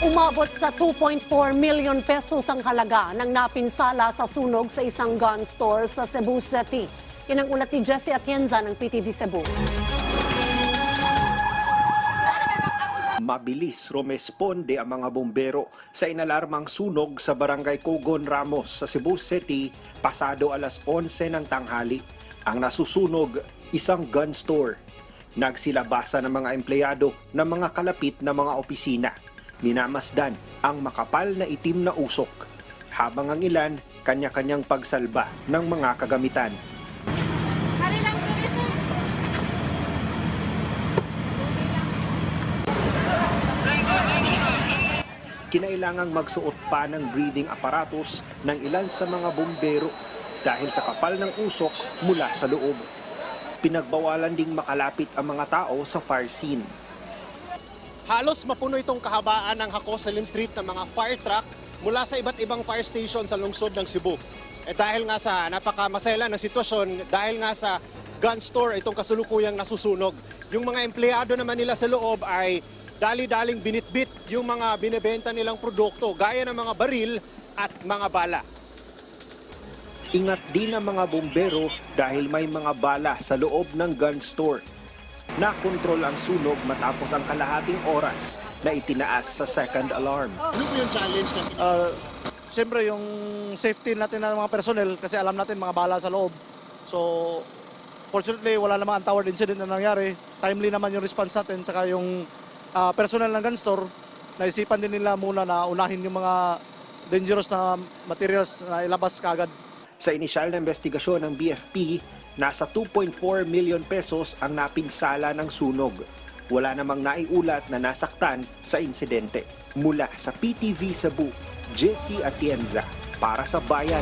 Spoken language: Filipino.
Umabot sa 2.4 million pesos ang halaga ng napinsala sa sunog sa isang gun store sa Cebu City. Yan ang ulat ni Jessie Atienza ng PTV Cebu. Mabilis rumesponde ang mga bumbero sa inalarmang sunog sa Barangay Cogon Ramos sa Cebu City pasado alas 11 ng tanghali. Ang nasusunog, isang gun store. Nagsilabasan ng mga empleyado ng mga kalapit na mga opisina. Minamasdan ang makapal na itim na usok, habang ang ilan kanya-kanyang pagsalba ng mga kagamitan. Kinailangang magsuot pa ng breathing apparatus ng ilan sa mga bumbero dahil sa kapal ng usok mula sa loob. Pinagbawalan ding makalapit ang mga tao sa fire scene. Halos mapuno itong kahabaan ng Hako Salim Street ng mga fire truck mula sa iba't ibang fire station sa lungsod ng Cebu. Dahil nga sa napakamasela ng sitwasyon, dahil nga sa gun store itong kasulukuyang nasusunog. Yung mga empleyado naman nila sa loob ay dali-daling binitbit yung mga binebenta nilang produkto gaya ng mga baril at mga bala. Ingat din ang mga bumbero dahil may mga bala sa loob ng gun store. Nakontrol ang sunog matapos ang kalahating oras na itinaas sa second alarm. Ano po yung challenge na? Siyempre yung safety natin ng mga personnel kasi alam natin mga bala sa loob. So fortunately wala namang untoward incident na nangyari. Timely naman yung response natin saka yung personnel ng gun store, naisipan din nila muna na unahin yung mga dangerous na materials na ilabas kaagad. Sa inisyal na investigasyon ng BFP, nasa 2.4 million pesos ang napinsala ng sunog. Wala namang naiulat na nasaktan sa insidente. Mula sa PTV Cebu, Jessie Atienza para sa Bayan.